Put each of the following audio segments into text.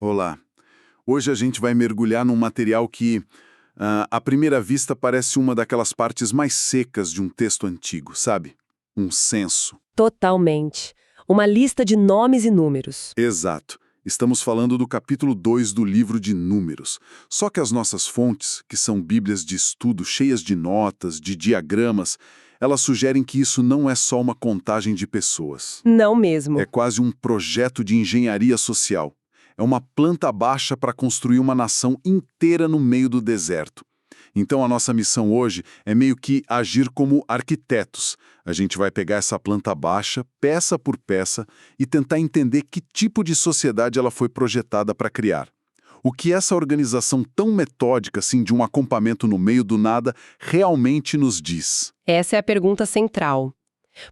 Olá. Hoje a gente vai mergulhar num material que, à primeira vista, parece uma daquelas partes mais secas de um texto antigo, sabe? Um censo. Totalmente. Uma lista de nomes e números. Exato. Estamos falando do capítulo 2 do livro de Números. Só que as nossas fontes, que são bíblias de estudo cheias de notas, de diagramas, elas sugerem que isso não é só uma contagem de pessoas. Não mesmo. É quase um projeto de engenharia social. É uma planta baixa para construir uma nação inteira no meio do deserto. Então a nossa missão hoje é meio que agir como arquitetos. A gente vai pegar essa planta baixa, peça por peça, e tentar entender que tipo de sociedade ela foi projetada para criar. O que essa organização tão metódica, assim, de um acampamento no meio do nada, realmente nos diz. Essa é a pergunta central.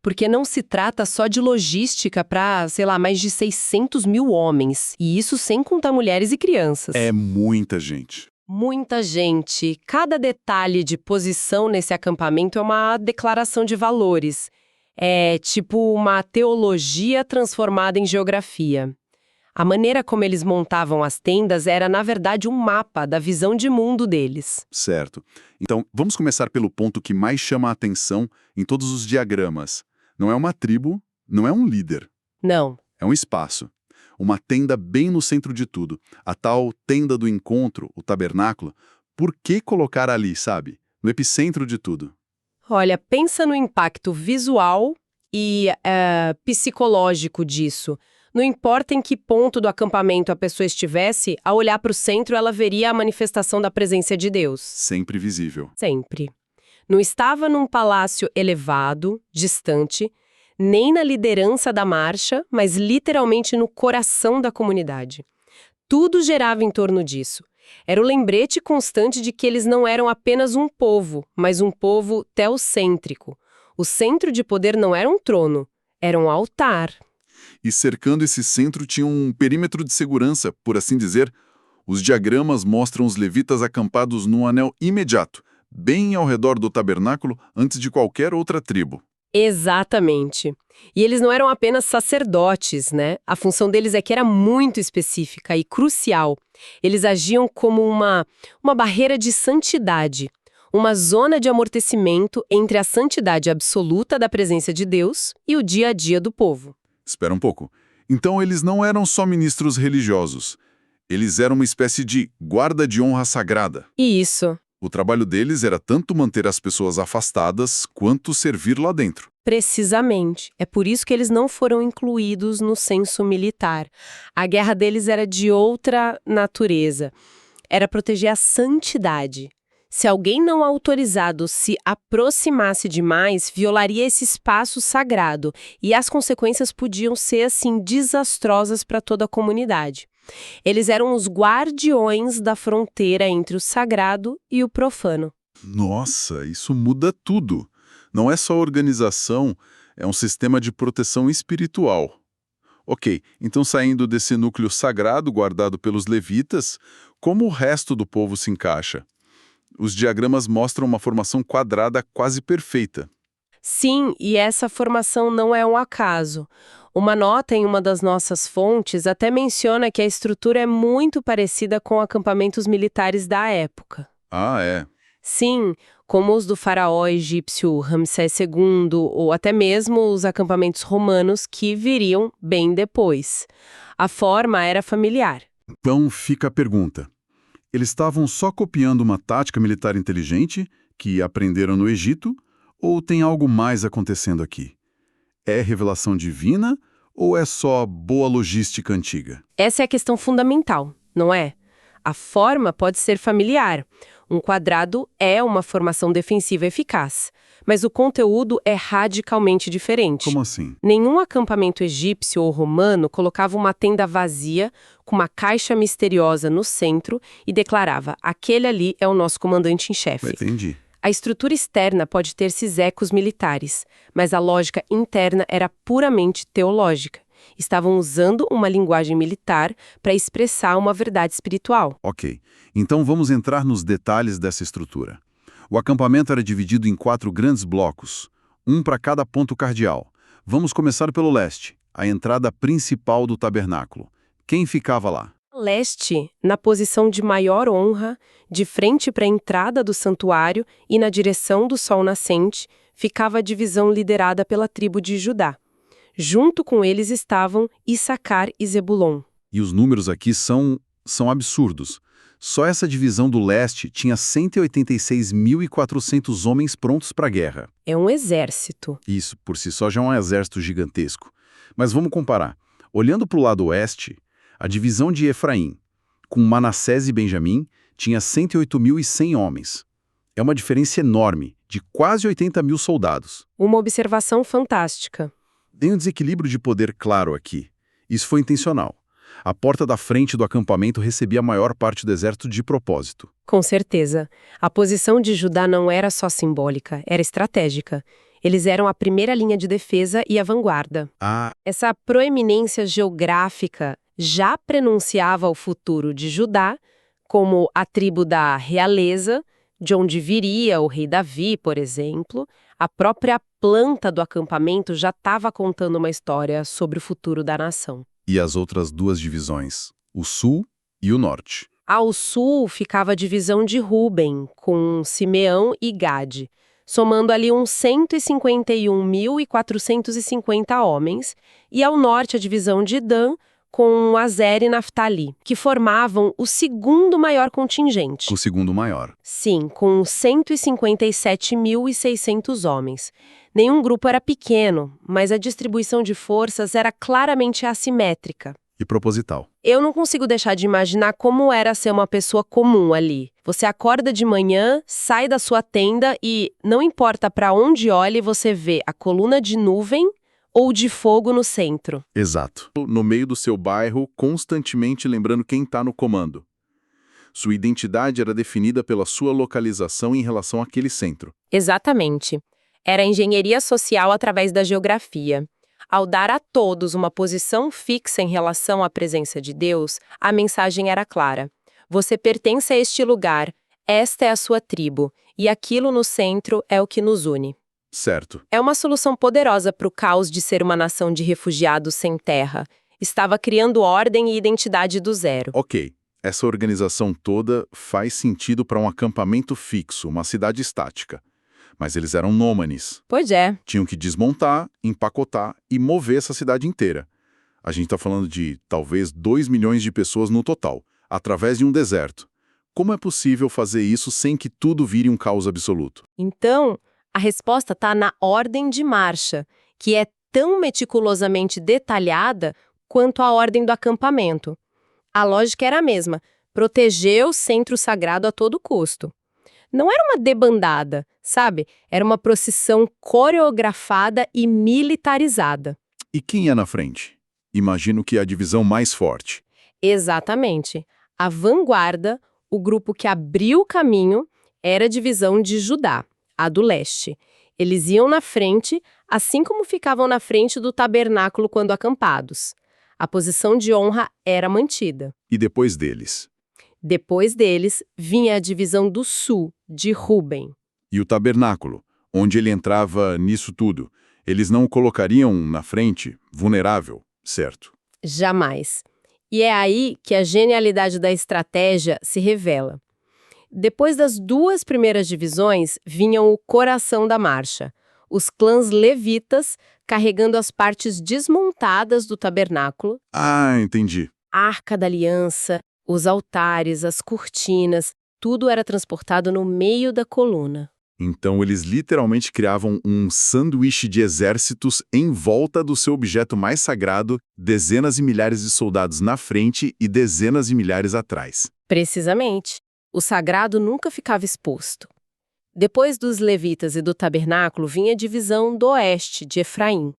Porque não se trata só de logística para, mais de 600 mil homens. E isso sem contar mulheres e crianças. É muita gente. Muita gente. Cada detalhe de posição nesse acampamento é uma declaração de valores. É tipo uma teologia transformada em geografia. A maneira como eles montavam as tendas era, na verdade, um mapa da visão de mundo deles. Certo. Então, vamos começar pelo ponto que mais chama a atenção em todos os diagramas. Não é uma tribo, não é um líder. Não. É um espaço. Uma tenda bem no centro de tudo. A tal tenda do encontro, o tabernáculo. Por que colocar ali, sabe? No epicentro de tudo. Olha, pensa no impacto visual e psicológico disso. Não importa em que ponto do acampamento a pessoa estivesse, ao olhar para o centro ela veria a manifestação da presença de Deus. Sempre visível. Sempre. Não estava num palácio elevado, distante, nem na liderança da marcha, mas literalmente no coração da comunidade. Tudo gerava em torno disso. Era o lembrete constante de que eles não eram apenas um povo, mas um povo teocêntrico. O centro de poder não era um trono, era um altar. E cercando esse centro tinha um perímetro de segurança, por assim dizer. Os diagramas mostram os levitas acampados num anel imediato, bem ao redor do tabernáculo, antes de qualquer outra tribo. Exatamente. E eles não eram apenas sacerdotes, né? A função deles é que era muito específica e crucial. Eles agiam como uma barreira de santidade, uma zona de amortecimento entre a santidade absoluta da presença de Deus e o dia a dia do povo. Espera um pouco. Então eles não eram só ministros religiosos. Eles eram uma espécie de guarda de honra sagrada. E isso. O trabalho deles era tanto manter as pessoas afastadas, quanto servir lá dentro. Precisamente. É por isso que eles não foram incluídos no censo militar. A guerra deles era de outra natureza. Era proteger a santidade. Se alguém não autorizado se aproximasse demais, violaria esse espaço sagrado, e as consequências podiam ser, assim, desastrosas para toda a comunidade. Eles eram os guardiões da fronteira entre o sagrado e o profano. Nossa, isso muda tudo. Não é só organização, é um sistema de proteção espiritual. Ok, então saindo desse núcleo sagrado guardado pelos levitas, como o resto do povo se encaixa? Os diagramas mostram uma formação quadrada quase perfeita. Sim, e essa formação não é um acaso. Uma nota em uma das nossas fontes até menciona que a estrutura é muito parecida com acampamentos militares da época. Ah, é. Sim, como os do faraó egípcio Ramsés II, ou até mesmo os acampamentos romanos que viriam bem depois. A forma era familiar. Então fica a pergunta. Eles estavam só copiando uma tática militar inteligente que aprenderam no Egito, ou tem algo mais acontecendo aqui? É revelação divina ou é só boa logística antiga? Essa é a questão fundamental, não é? A forma pode ser familiar. Um quadrado é uma formação defensiva eficaz, mas o conteúdo é radicalmente diferente. Como assim? Nenhum acampamento egípcio ou romano colocava uma tenda vazia com uma caixa misteriosa no centro e declarava: aquele ali é o nosso comandante em chefe. Entendi. A estrutura externa pode ter esses ecos militares, mas a lógica interna era puramente teológica. Estavam usando uma linguagem militar para expressar uma verdade espiritual. Ok, então vamos entrar nos detalhes dessa estrutura. O acampamento era dividido em 4 grandes blocos, um para cada ponto cardeal. Vamos começar pelo leste, a entrada principal do tabernáculo. Quem ficava lá? Leste, na posição de maior honra, de frente para a entrada do santuário e na direção do sol nascente, ficava a divisão liderada pela tribo de Judá. Junto com eles estavam Issacar e Zebulon. E os números aqui são absurdos. Só essa divisão do leste tinha 186.400 homens prontos para a guerra. É um exército. Isso, por si só, já é um exército gigantesco. Mas vamos comparar. Olhando para o lado oeste, a divisão de Efraim, com Manassés e Benjamim, tinha 108.100 homens. É uma diferença enorme, de quase 80.000 soldados. Uma observação fantástica. Tem um desequilíbrio de poder claro aqui. Isso foi intencional. A porta da frente do acampamento recebia a maior parte do exército de propósito. Com certeza. A posição de Judá não era só simbólica, era estratégica. Eles eram a primeira linha de defesa e a vanguarda. Essa proeminência geográfica já prenunciava o futuro de Judá como a tribo da realeza, de onde viria o rei Davi, por exemplo. A própria planta do acampamento já estava contando uma história sobre o futuro da nação. E as outras duas divisões, o sul e o norte. Ao sul ficava a divisão de Ruben, com Simeão e Gade, somando ali uns 151.450 homens, e ao norte a divisão de Dan, com Azer e Naftali, que formavam o segundo maior contingente. O segundo maior. Sim, com 157.600 homens. Nenhum grupo era pequeno, mas a distribuição de forças era claramente assimétrica. E proposital. Eu não consigo deixar de imaginar como era ser uma pessoa comum ali. Você acorda de manhã, sai da sua tenda e, não importa para onde olhe, você vê a coluna de nuvem ou de fogo no centro. Exato. No meio do seu bairro, constantemente lembrando quem está no comando. Sua identidade era definida pela sua localização em relação àquele centro. Exatamente. Era engenharia social através da geografia. Ao dar a todos uma posição fixa em relação à presença de Deus, a mensagem era clara. Você pertence a este lugar, esta é a sua tribo, e aquilo no centro é o que nos une. Certo. É uma solução poderosa para o caos de ser uma nação de refugiados sem terra. Estava criando ordem e identidade do zero. Ok. Essa organização toda faz sentido para um acampamento fixo, uma cidade estática. Mas eles eram nômades. Pois é. Tinham que desmontar, empacotar e mover essa cidade inteira. A gente está falando de talvez 2 milhões de pessoas no total, através de um deserto. Como é possível fazer isso sem que tudo vire um caos absoluto? Então, a resposta está na ordem de marcha, que é tão meticulosamente detalhada quanto a ordem do acampamento. A lógica era a mesma: proteger o centro sagrado a todo custo. Não era uma debandada, sabe? Era uma procissão coreografada e militarizada. E quem é na frente? Imagino que é a divisão mais forte. Exatamente. A vanguarda, o grupo que abriu o caminho, era a divisão de Judá, a do leste. Eles iam na frente, assim como ficavam na frente do tabernáculo quando acampados. A posição de honra era mantida. E depois deles? Depois deles, vinha a divisão do sul, de Ruben. E o tabernáculo, onde ele entrava nisso tudo, eles não o colocariam na frente, vulnerável, certo? Jamais. E é aí que a genialidade da estratégia se revela. Depois das duas primeiras divisões, vinham o coração da marcha, os clãs levitas carregando as partes desmontadas do tabernáculo. Ah, entendi. A Arca da Aliança, os altares, as cortinas, tudo era transportado no meio da coluna. Então eles literalmente criavam um sanduíche de exércitos em volta do seu objeto mais sagrado, dezenas e milhares de soldados na frente e dezenas de milhares atrás. Precisamente. O sagrado nunca ficava exposto. Depois dos levitas e do tabernáculo vinha a divisão do oeste, de Efraim.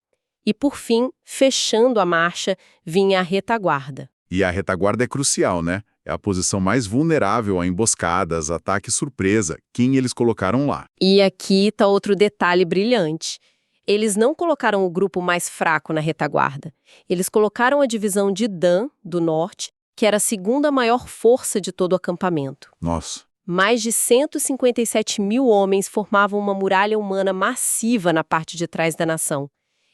E, por fim, fechando a marcha, vinha a retaguarda. E a retaguarda é crucial, né? É a posição mais vulnerável a emboscadas, ataque surpresa. Quem eles colocaram lá? E aqui está outro detalhe brilhante. Eles não colocaram o grupo mais fraco na retaguarda. Eles colocaram a divisão de Dan, do norte, que era a segunda maior força de todo o acampamento. Nossa. Mais de 157.000 homens formavam uma muralha humana massiva na parte de trás da nação.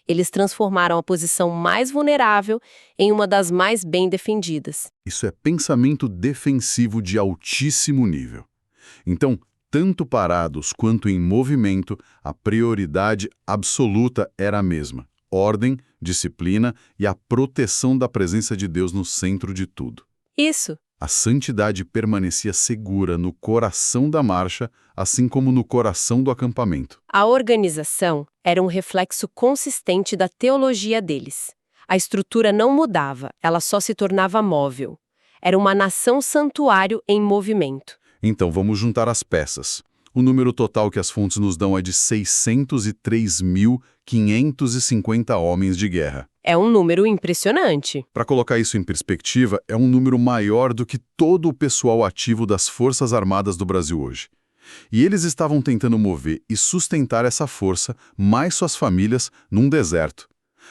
Eles transformaram a posição mais vulnerável em uma das mais bem defendidas. Isso é pensamento defensivo de altíssimo nível. Então, tanto parados quanto em movimento, a prioridade absoluta era a mesma: ordem, disciplina e a proteção da presença de Deus no centro de tudo. Isso. A santidade permanecia segura no coração da marcha, assim como no coração do acampamento. A organização era um reflexo consistente da teologia deles. A estrutura não mudava, ela só se tornava móvel. Era uma nação santuário em movimento. Então, vamos juntar as peças. O número total que as fontes nos dão é de 603.550 homens de guerra. É um número impressionante. Para colocar isso em perspectiva, é um número maior do que todo o pessoal ativo das Forças Armadas do Brasil hoje. E eles estavam tentando mover e sustentar essa força, mais suas famílias, num deserto.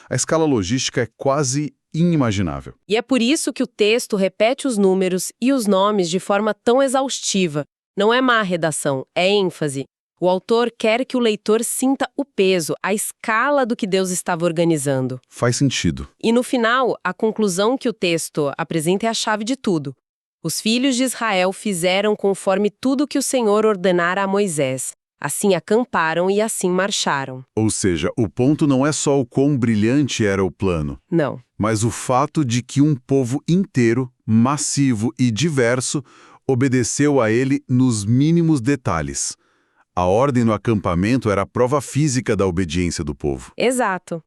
A escala logística é quase inimaginável. E é por isso que o texto repete os números e os nomes de forma tão exaustiva. Não é má redação, é ênfase. O autor quer que o leitor sinta o peso, a escala do que Deus estava organizando. Faz sentido. E no final, a conclusão que o texto apresenta é a chave de tudo. Os filhos de Israel fizeram conforme tudo que o Senhor ordenara a Moisés. Assim acamparam e assim marcharam. Ou seja, o ponto não é só o quão brilhante era o plano, Não. mas o fato de que um povo inteiro, massivo e diverso, obedeceu a ele nos mínimos detalhes. A ordem no acampamento era a prova física da obediência do povo. Exato.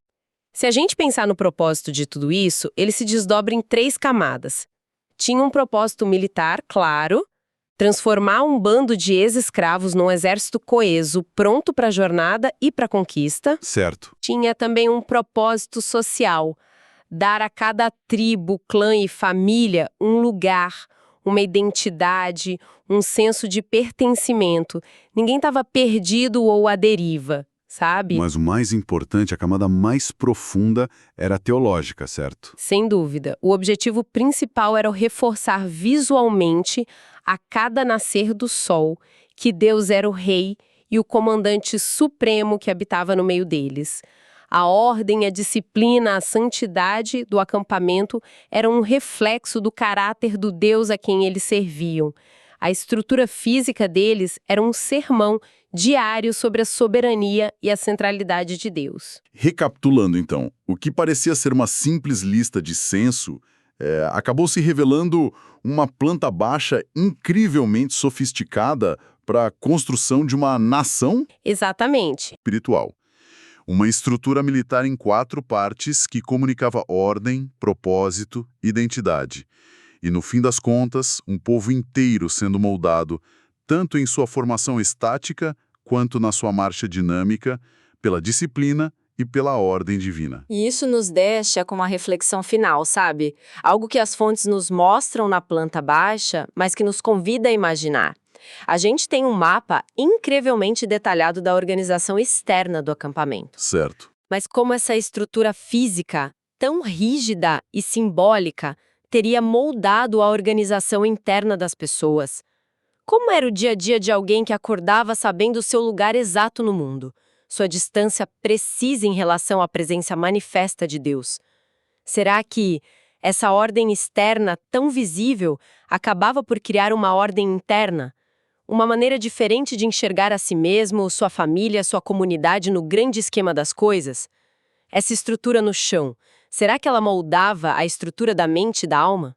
Se a gente pensar no propósito de tudo isso, ele se desdobra em 3 camadas. Tinha um propósito militar, claro, transformar um bando de ex-escravos num exército coeso, pronto para a jornada e para a conquista. Certo. Tinha também um propósito social, dar a cada tribo, clã e família um lugar, uma identidade, um senso de pertencimento. Ninguém estava perdido ou à deriva, sabe? Mas o mais importante, a camada mais profunda, era a teológica, certo? Sem dúvida. O objetivo principal era o reforçar visualmente, a cada nascer do sol, que Deus era o rei e o comandante supremo que habitava no meio deles. A ordem, a disciplina, a santidade do acampamento eram um reflexo do caráter do Deus a quem eles serviam. A estrutura física deles era um sermão diário sobre a soberania e a centralidade de Deus. Recapitulando, então, o que parecia ser uma simples lista de censo acabou se revelando uma planta baixa incrivelmente sofisticada para a construção de uma nação Exatamente. espiritual. Uma estrutura militar em 4 partes que comunicava ordem, propósito, identidade. E, no fim das contas, um povo inteiro sendo moldado, tanto em sua formação estática, quanto na sua marcha dinâmica, pela disciplina e pela ordem divina. E isso nos deixa com uma reflexão final, sabe? Algo que as fontes nos mostram na planta baixa, mas que nos convida a imaginar. A gente tem um mapa incrivelmente detalhado da organização externa do acampamento. Certo. Mas como essa estrutura física, tão rígida e simbólica, teria moldado a organização interna das pessoas? Como era o dia a dia de alguém que acordava sabendo o seu lugar exato no mundo, sua distância precisa em relação à presença manifesta de Deus? Será que essa ordem externa tão visível acabava por criar uma ordem interna? Uma maneira diferente de enxergar a si mesmo, sua família, sua comunidade no grande esquema das coisas? Essa estrutura no chão, será que ela moldava a estrutura da mente e da alma?